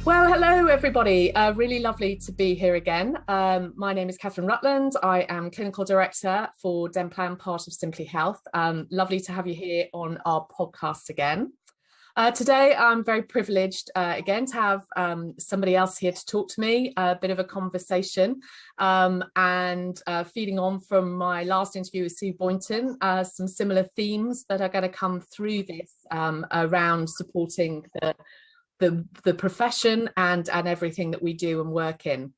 Well, hello everybody. Really lovely to be here again. My name is Catherine Rutland. I am Clinical Director for Denplan, part of Simply Health. Lovely to have you here on our podcast again. Today, I'm very privileged again to have somebody else here to talk to me, a bit of a conversation, and feeding on from my last interview with Sue Boynton, some similar themes that are going to come through this around supporting the profession and everything that we do and work in.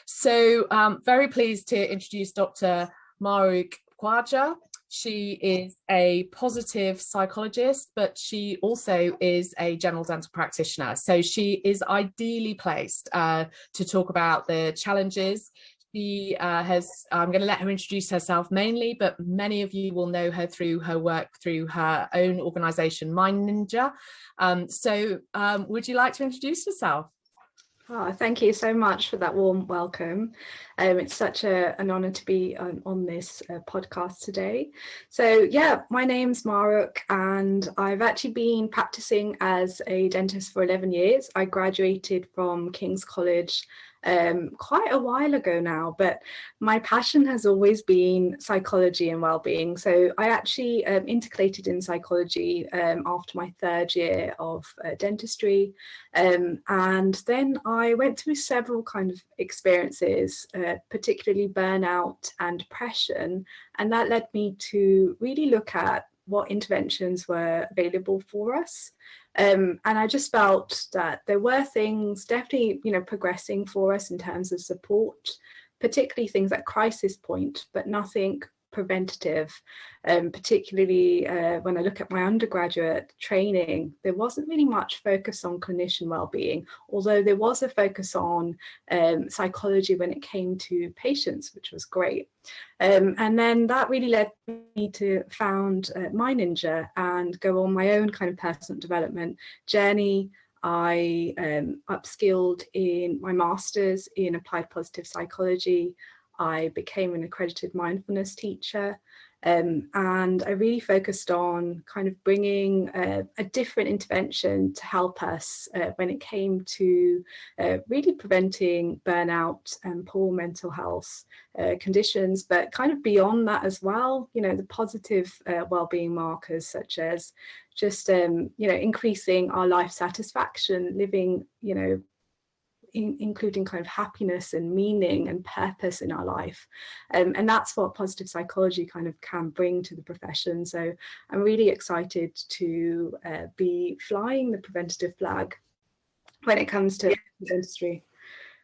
So very pleased to introduce Dr Mahrukh Khwaja. She is a positive psychologist, but she also is a general dental practitioner. So she is ideally placed to talk about the challenges. I'm going to let her introduce herself mainly, but many of you will know her through her work through her own organisation, Mind Ninja. Would you like to introduce yourself? Oh, thank you so much for that warm welcome. It's such an honour to be on this podcast today. So yeah, my name's Mahrukh and I've actually been practicing as a dentist for 11 years. I graduated from King's College quite a while ago now, but my passion has always been psychology and well-being. So I actually intercalated in psychology after my third year of dentistry, and then I went through several kind of experiences, particularly burnout and depression, and that led me to really look at what interventions were available for us. And I just felt that there were things definitely, progressing for us in terms of support, particularly things at crisis point, but nothing preventative. Particularly when I look at my undergraduate training, there wasn't really much focus on clinician well-being, although there was a focus on psychology when it came to patients, which was great. And then that really led me to found Mind Ninja and go on my own kind of personal development journey. I upskilled in my master's in applied positive psychology. I became an accredited mindfulness teacher, and I really focused on kind of bringing a different intervention to help us when it came to really preventing burnout and poor mental health conditions, but kind of beyond that as well, the positive well-being markers such as just, increasing our life satisfaction, living, including kind of happiness and meaning and purpose in our life. And that's what positive psychology kind of can bring to the profession. So I'm really excited to be flying the preventative flag when it comes to dentistry.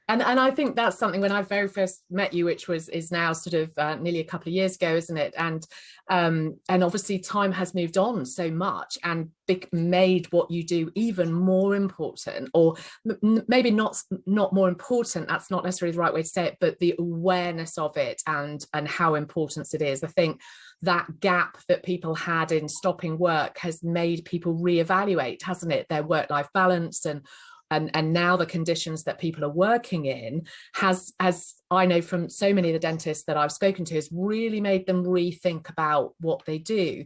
And I think that's something when I very first met you, which is now sort of nearly a couple of years ago, isn't it? And obviously time has moved on so much and made what you do even more important, or maybe not more important. That's not necessarily the right way to say it, but the awareness of it and how important it is. I think that gap that people had in stopping work has made people reevaluate, hasn't it, their work-life balance and now the conditions that people are working in has, as I know from so many of the dentists that I've spoken to, has really made them rethink about what they do.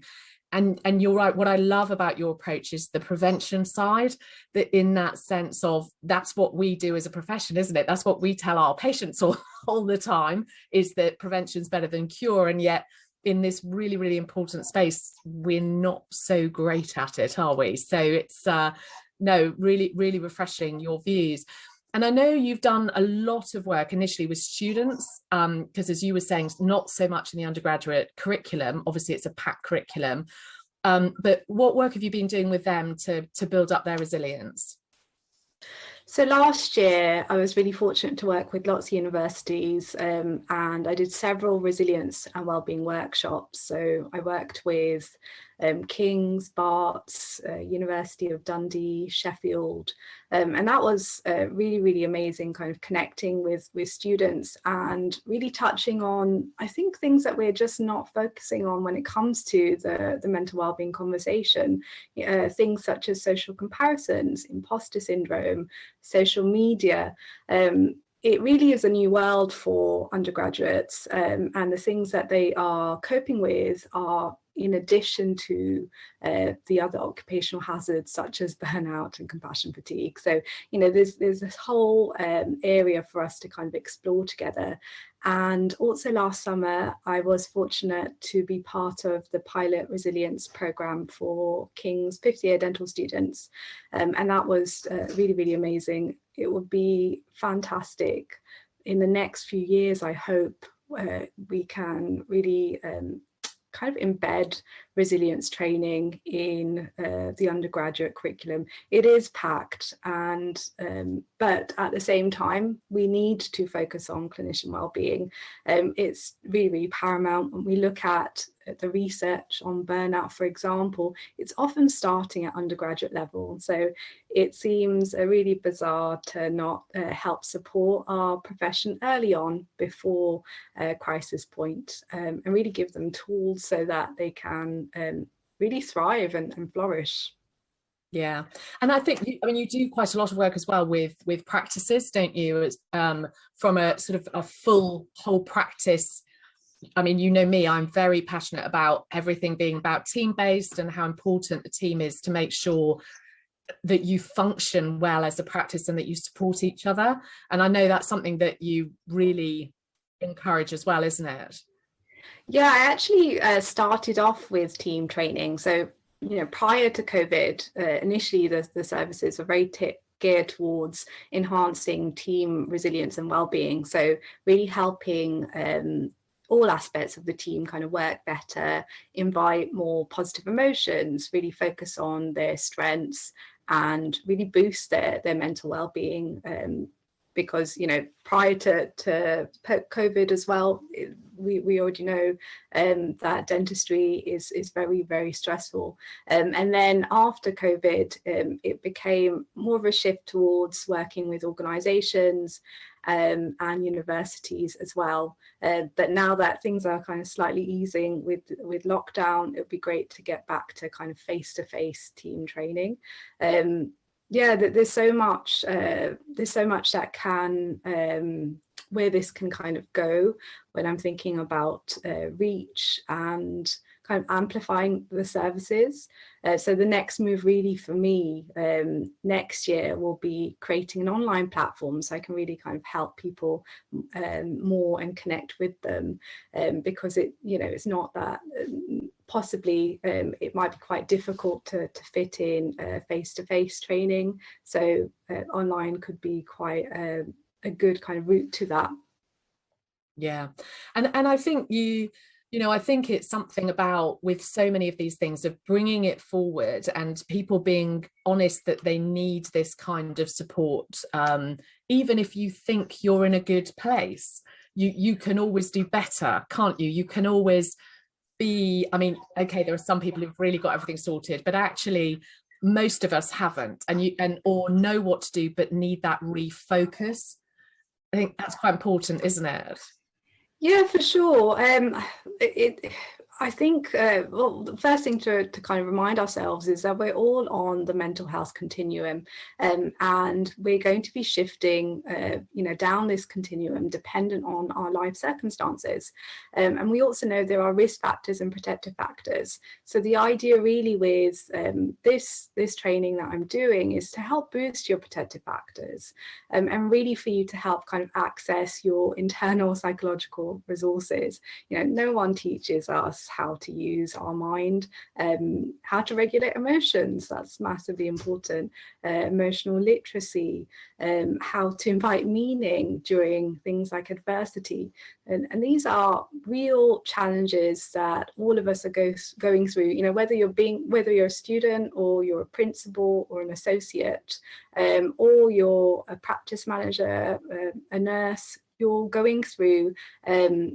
And you're right, what I love about your approach is the prevention side, that in that sense of that's what we do as a profession, isn't it? That's what we tell our patients all the time, is that prevention's better than cure. And yet in this really, really important space, we're not so great at it, are we? So it's no, really, really refreshing, your views. And I know you've done a lot of work initially with students, because as you were saying, not so much in the undergraduate curriculum. Obviously, it's a packed curriculum. But what work have you been doing with them to build up their resilience? So last year, I was really fortunate to work with lots of universities, and I did several resilience and wellbeing workshops. So I worked with King's, Barts, University of Dundee, Sheffield, and that was really, really amazing, kind of connecting with students and really touching on, I think, things that we're just not focusing on when it comes to the mental wellbeing conversation, things such as social comparisons, imposter syndrome, social media. It really is a new world for undergraduates, and the things that they are coping with are in addition to the other occupational hazards such as burnout and compassion fatigue. So, you know, there's this whole area for us to kind of explore together. And also last summer, I was fortunate to be part of the pilot resilience program for King's fifth year dental students. And that was really, really amazing. It would be fantastic in the next few years. I hope we can really kind of embed resilience training in the undergraduate curriculum. It is packed, and but at the same time, we need to focus on clinician wellbeing. It's really, really paramount. When we look at the research on burnout, for example, it's often starting at undergraduate level. So it seems really bizarre to not help support our profession early on before crisis point, and really give them tools so that they can really thrive and flourish. Yeah, and I think you do quite a lot of work as well with practices, don't you? It's, from a sort of a full whole practice. I mean, you know me, I'm very passionate about everything being about team-based and how important the team is to make sure that you function well as a practice and that you support each other. And I know that's something that you really encourage as well, isn't it? Yeah, I actually started off with team training. So, you know, prior to COVID, initially the services were very geared towards enhancing team resilience and well-being. So really helping all aspects of the team kind of work better, invite more positive emotions, really focus on their strengths and really boost their mental well-being. Because, you know, prior to COVID as well, we already know that dentistry is very, very stressful. And then after COVID, it became more of a shift towards working with organisations and universities as well. But now that things are kind of slightly easing with lockdown, it would be great to get back to kind of face-to-face team training. Yeah, there's so much that can where this can kind of go when I'm thinking about reach and kind of amplifying the services. So the next move really for me next year will be creating an online platform so I can really kind of help people more and connect with them, because it's not that possibly it might be quite difficult to fit in face-to-face training. So online could be quite a good kind of route to that. Yeah, and I think I think it's something about, with so many of these things, of bringing it forward and people being honest that they need this kind of support. Even if you think you're in a good place, you can always do better, can't you? You can always be, I mean, okay, there are some people who've really got everything sorted, but actually most of us haven't, or know what to do, but need that refocus. I think that's quite important, isn't it? Yeah, for sure. I think, well, the first thing to kind of remind ourselves is that we're all on the mental health continuum, and we're going to be shifting, down this continuum dependent on our life circumstances. And we also know there are risk factors and protective factors. So the idea really with this training that I'm doing is to help boost your protective factors, and really for you to help kind of access your internal psychological resources. You know, no one teaches us how to use our mind, how to regulate emotions, that's massively important, emotional literacy, how to invite meaning during things like adversity. And these are real challenges that all of us are going through, you know, whether you're a student or you're a principal or an associate, or you're a practice manager, a nurse. You're going through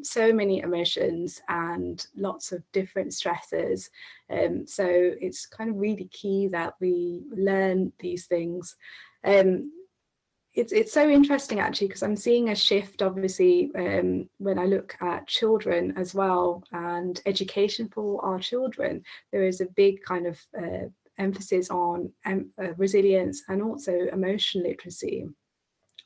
so many emotions and lots of different stresses. So it's kind of really key that we learn these things. It's so interesting actually, because I'm seeing a shift, obviously, when I look at children as well and education for our children. There is a big kind of emphasis on resilience and also emotion literacy.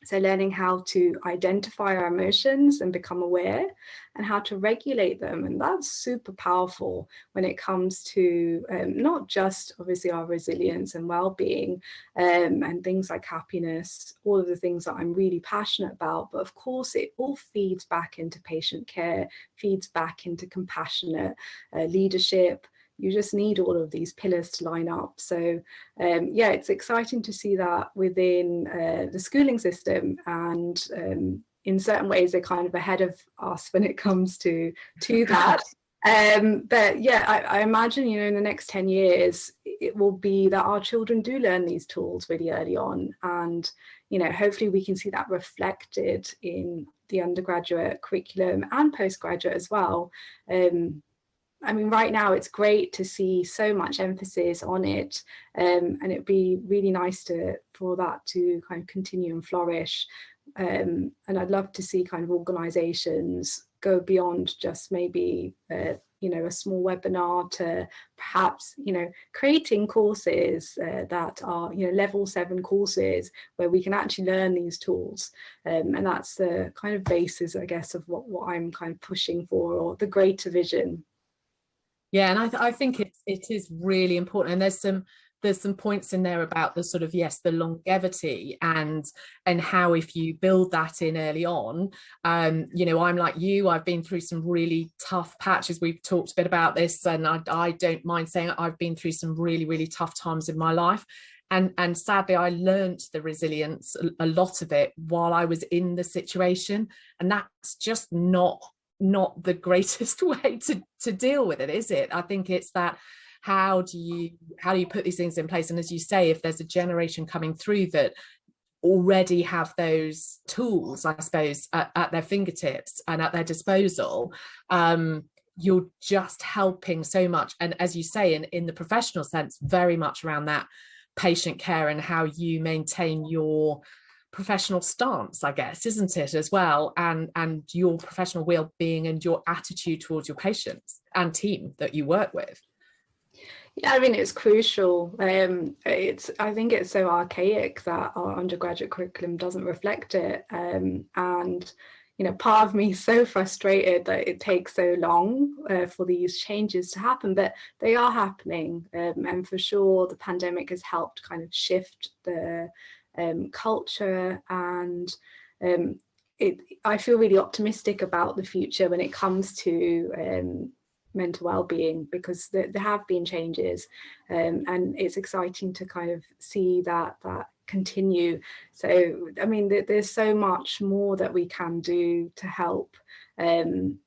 So learning how to identify our emotions and become aware, and how to regulate them. And that's super powerful when it comes to not just obviously our resilience and well-being, and things like happiness, all of the things that I'm really passionate about. But of course, it all feeds back into patient care, feeds back into compassionate leadership. You just need all of these pillars to line up. So yeah, it's exciting to see that within the schooling system, and in certain ways they're kind of ahead of us when it comes to that. But yeah, I imagine, in the next 10 years, it will be that our children do learn these tools really early on. And, hopefully we can see that reflected in the undergraduate curriculum and postgraduate as well. I mean, right now it's great to see so much emphasis on it, and it'd be really nice for that to kind of continue and flourish. And I'd love to see kind of organisations go beyond just maybe a small webinar to perhaps creating courses that are level 7 courses where we can actually learn these tools, and that's the kind of basis, I guess, of what I'm kind of pushing for, or the greater vision. Yeah, and I think it is really important, and there's some points in there about the sort of, yes, the longevity and how if you build that in early on, I'm like you, I've been through some really tough patches. We've talked a bit about this, and I don't mind saying I've been through some really, really tough times in my life. And sadly, I learned the resilience, a lot of it, while I was in the situation, and that's just not the greatest way to deal with it, is it? I think it's that, how do you put these things in place? And as you say, if there's a generation coming through that already have those tools, I suppose, at their fingertips and at their disposal, you're just helping so much. And as you say, in the professional sense, very much around that patient care and how you maintain your professional stance, I guess, isn't it, as well, and your professional well-being and your attitude towards your patients and team that you work with. Yeah, I mean, it's crucial. I think it's so archaic that our undergraduate curriculum doesn't reflect it, and part of me is so frustrated that it takes so long for these changes to happen, but they are happening, and for sure the pandemic has helped kind of shift the culture, and I feel really optimistic about the future when it comes to mental well-being, because there have been changes, and it's exciting to kind of see that continue. So I mean, there's so much more that we can do to help, and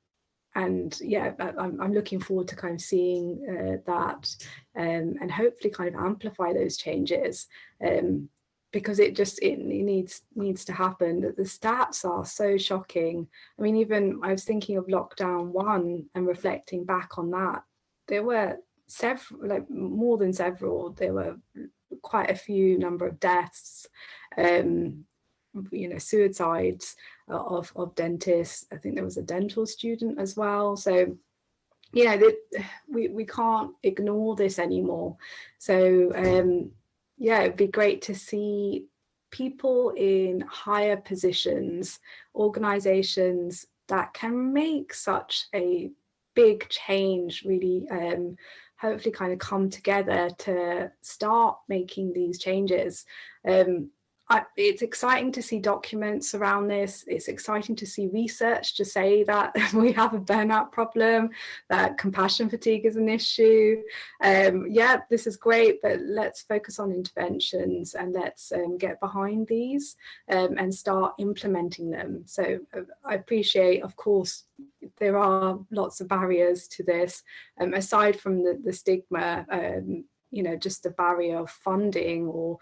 yeah, I'm looking forward to kind of seeing that, and hopefully kind of amplify those changes, because it needs to happen. That the stats are so shocking. I mean, even I was thinking of lockdown 1 and reflecting back on that, there were more than several, there were quite a few number of deaths, suicides of dentists. I think there was a dental student as well. So we can't ignore this anymore. So yeah, it'd be great to see people in higher positions, organizations that can make such a big change, really hopefully kind of come together to start making these changes. It's exciting to see documents around this. It's exciting to see research to say that we have a burnout problem, that compassion fatigue is an issue. Yeah, this is great, but let's focus on interventions, and let's get behind these and start implementing them. So I appreciate, of course, there are lots of barriers to this, aside from the stigma, just the barrier of funding or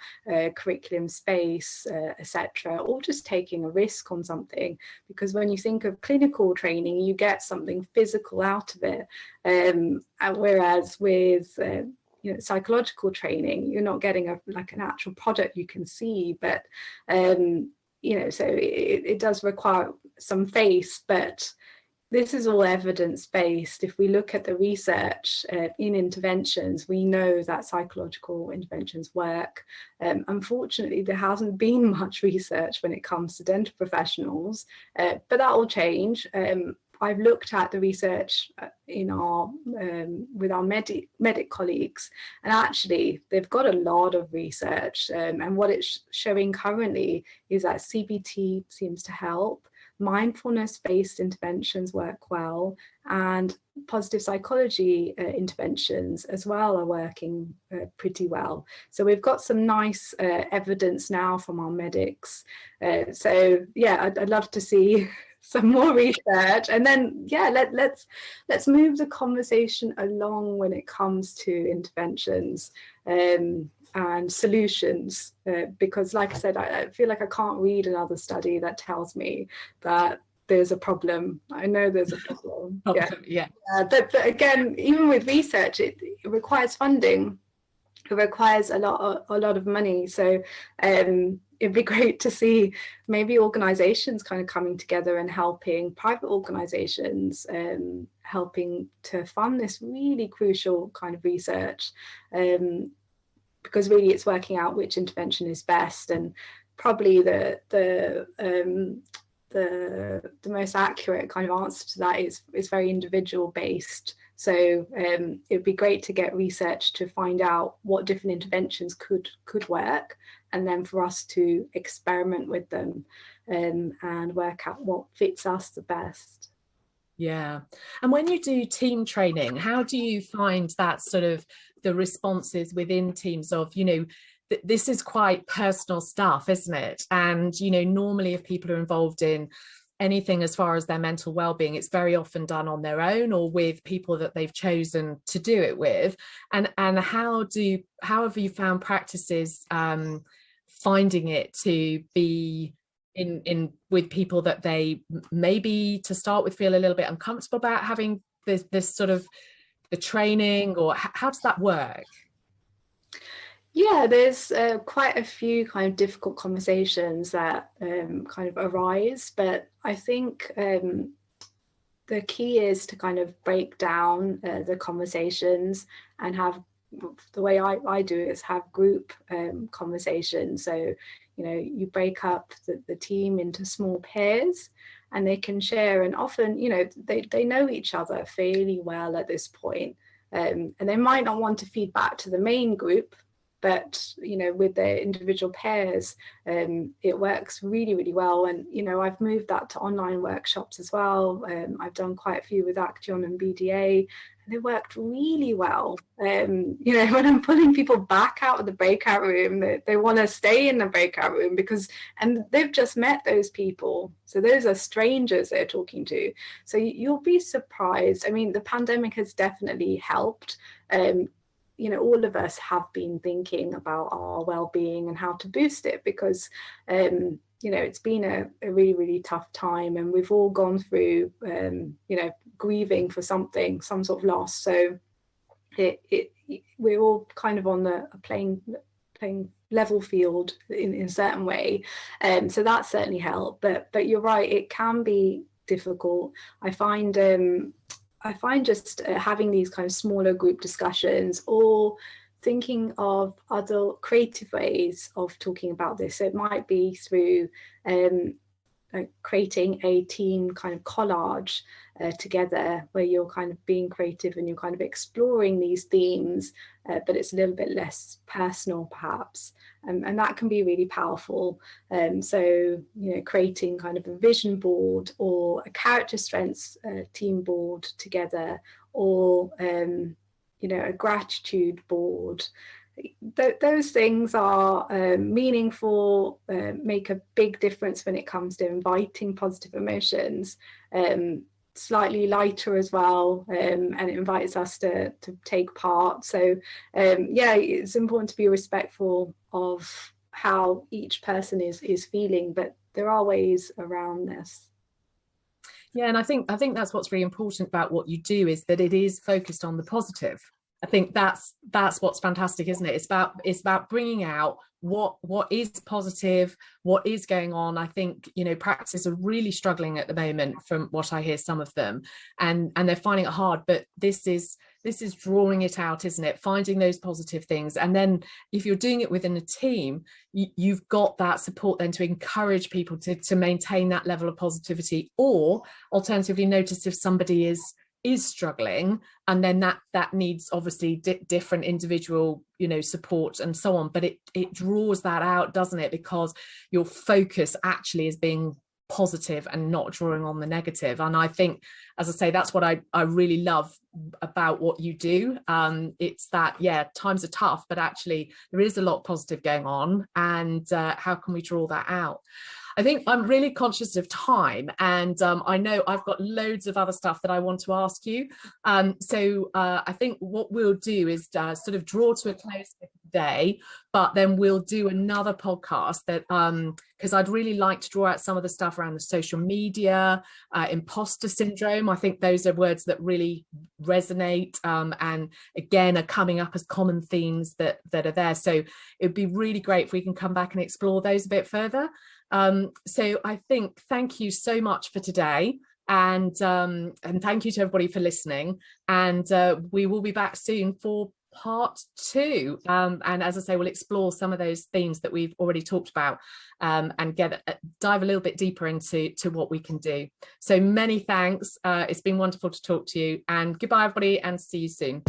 curriculum space, etc., or just taking a risk on something. Because when you think of clinical training, you get something physical out of it, whereas with psychological training, you're not getting an actual product you can see. But so it does require some faith, but this is all evidence-based. If we look at the research in interventions, we know that psychological interventions work. Unfortunately, there hasn't been much research when it comes to dental professionals, but that will change. I've looked at the research in our with our medic colleagues, and actually they've got a lot of research, and what it's showing currently is that CBT seems to help. Mindfulness-based interventions work well, and positive psychology interventions as well are working pretty well. So we've got some nice evidence now from our medics. So yeah, I'd love to see some more research, and then yeah, let's move the conversation along when it comes to interventions and solutions, because like I said, I feel like I can't read another study that tells me that there's a problem. I know there's a problem. Yeah. But again, even with research, it requires funding. It requires a lot of money. So it'd be great to see maybe organizations kind of coming together and helping, private organizations helping to fund this really crucial kind of research, because really it's working out which intervention is best, and probably the most accurate kind of answer to that is very individual based. So it'd be great to get research to find out what different interventions could work, and then for us to experiment with them and work out what fits us the best. Yeah. And when you do team training, how do you find that sort of the responses within teams of, you know, this is quite personal stuff, isn't it? And, you know, normally if people are involved in anything as far as their mental well-being, it's very often done on their own or with people that they've chosen to do it with. And how have you found practices finding it to be in with people that they maybe to start with feel a little bit uncomfortable about having this sort of the training, or how does that work? Yeah, there's quite a few kind of difficult conversations that kind of arise, but I think the key is to kind of break down the conversations and have, the way I do it is have group conversations. So, you know, you break up the team into small pairs and they can share, and often, you know, they know each other fairly well at this point, and they might not want to feed back to the main group, but, you know, with their individual pairs, it works really, really well. And, you know, I've moved that to online workshops as well. I've done quite a few with Action and BDA, and they worked really well. You know, when I'm pulling people back out of the breakout room, they want to stay in the breakout room and they've just met those people. So those are strangers they're talking to. So you'll be surprised. I mean, the pandemic has definitely helped. You know, all of us have been thinking about our well-being and how to boost it, because you know, it's been a really, really tough time, and we've all gone through you know, grieving for something, some sort of loss. So we're all kind of on the playing level field in a certain way, so that certainly helped. But you're right, it can be difficult. I find just having these kind of smaller group discussions, or thinking of other creative ways of talking about this. So it might be through creating a team kind of collage together, where you're kind of being creative and you're kind of exploring these themes, but it's a little bit less personal perhaps, and that can be really powerful. So, you know, creating kind of a vision board or a character strengths team board together, or you know, a gratitude board. Those things are meaningful, make a big difference when it comes to inviting positive emotions. Slightly lighter as well, and it invites us to take part. So yeah, it's important to be respectful of how each person is feeling, but there are ways around this. Yeah, and I think that's what's really important about what you do, is that it is focused on the positive. I think that's what's fantastic, isn't it? It's about bringing out what is positive, what is going on. I think, you know, practices are really struggling at the moment, from what I hear, some of them, and they're finding it hard. But this is drawing it out, isn't it? Finding those positive things, and then if you're doing it within a team, you've got that support then to encourage people to maintain that level of positivity, or alternatively notice if somebody is struggling, and then that needs obviously different individual, you know, support and so on. But it draws that out, doesn't it? Because your focus actually is being positive and not drawing on the negative. And I think, as I say, that's what I really love about what you do. It's that, yeah, times are tough, but actually there is a lot positive going on, and how can we draw that out? I think I'm really conscious of time, and I know I've got loads of other stuff that I want to ask you. So I think what we'll do is sort of draw to a close for today, but then we'll do another podcast that, because I'd really like to draw out some of the stuff around the social media, imposter syndrome. I think those are words that really resonate, and again are coming up as common themes that are there. So it'd be really great if we can come back and explore those a bit further. So I think, thank you so much for today, and thank you to everybody for listening, and we will be back soon for part 2, and as I say, we'll explore some of those themes that we've already talked about, and dive a little bit deeper into what we can do. So many thanks. It's been wonderful to talk to you, and goodbye everybody, and see you soon.